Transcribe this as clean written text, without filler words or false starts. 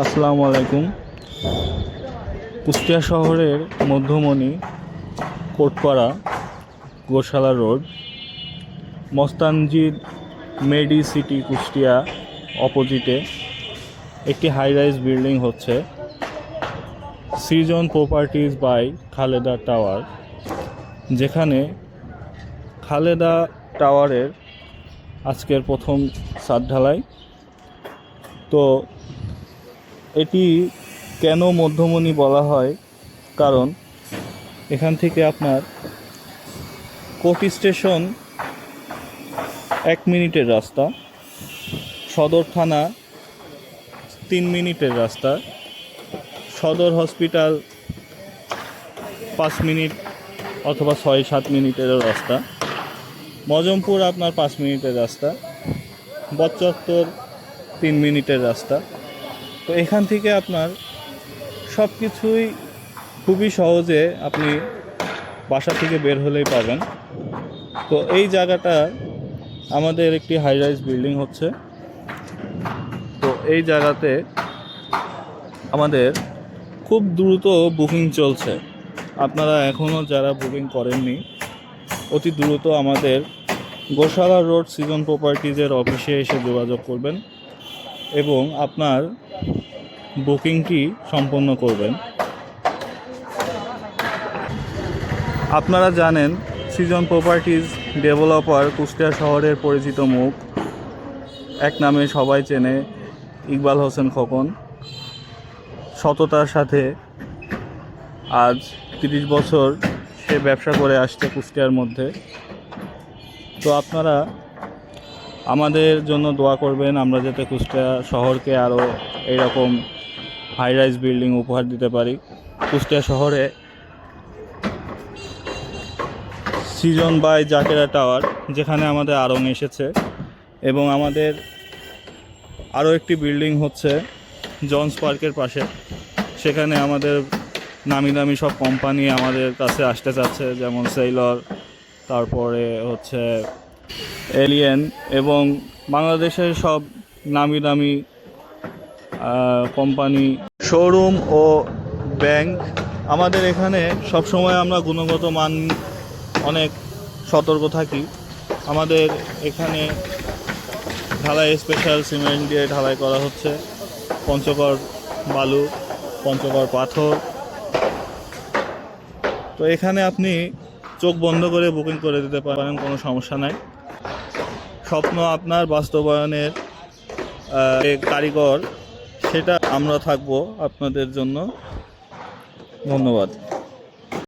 আসসালামু আলাইকুম। কুষ্টিয়া শহরের মধ্যমণি কোটপাড়া গোশালা রোড মস্তানজিদ মেডি সিটি কুষ্টিয়া অপোজিটে একটি হাই রাইজ বিল্ডিং হচ্ছে সৃজন প্রপার্টিজ বাই খালেদা টাওয়ার, যেখানে খালেদা টাওয়ারের আজকের প্রথম ছাদ ঢালাই। তো এটি কেন মধ্যমণি বলা হয়, কারণ এখান থেকে আপনার কোটি স্টেশন 1 মিনিটের রাস্তা, সদর থানা 3 মিনিটের রাস্তা, সদর হসপিটাল 5 মিনিট অথবা 6-7 মিনিটের রাস্তা, মজমপুর আপনার 5 মিনিটের রাস্তা, বটচত্বর 3 মিনিটের রাস্তা। তো এখান থেকে আপনার সব কিছুই খুবই সহজে আপনি বাসা থেকে বের হলেই পাবেন। তো এই জায়গাটা আমাদের একটি হাই রাইজ বিল্ডিং হচ্ছে। তো এই জায়গাতে আমাদের খুব দ্রুত বুকিং চলছে। আপনারা এখনও যারা বুকিং করেননি অতি দ্রুত আমাদের গোশালা রোড সৃজন প্রপার্টিজের অফিসে এসে যোগাযোগ করবেন এবং আপনার বুকিংটি সম্পন্ন করবেন। আপনারা জানেন সৃজন প্রপার্টিজ ডেভেলপার কুষ্টিয়া শহরের পরিচিত মুখ, এক নামে সবাই চেনে ইকবাল হোসেন খোকন। সততার সাথে আজ 30 বছর সে ব্যবসা করে আসছে কুষ্টিয়ার মধ্যে। তো আপনারা আমাদের জন্য দোয়া করবেন, আমরা যাতে কুষ্টিয়া শহরকে আরও এইরকম হাই রাইজ বিল্ডিং উপহার দিতে পারি। কুষ্টিয়া শহরে সৃজন বাই জাকেরা টাওয়ার, যেখানে আমাদের আড়ং এসেছে, এবং আমাদের আরও একটি বিল্ডিং হচ্ছে জনস পার্কের পাশে। সেখানে আমাদের নামি দামি সব কোম্পানি আমাদের কাছে আসতে চাচ্ছে, যেমন সেলর, তারপরে হচ্ছে এলিয়েন, এবং বাংলাদেশের সব নামি দামি কোম্পানি, শোরুম ও ব্যাংক। আমাদের এখানে সবসময় আমরা গুণগত মান অনেক সতর্ক থাকি। আমাদের এখানে ঢালাই স্পেশাল সিমেন্ট দিয়ে ঢালাই করা হচ্ছে, পঞ্চগড় বালু, পঞ্চগড় পাথর। তো এখানে আপনি চোখ বন্ধ করে বুকিং করে দিতে পারেন, কোনো সমস্যা নাই। স্বপ্ন আপনার বাস্তবায়নের কারিগর সেটা আমরা থাকবো আপনাদের জন্য। ধন্যবাদ।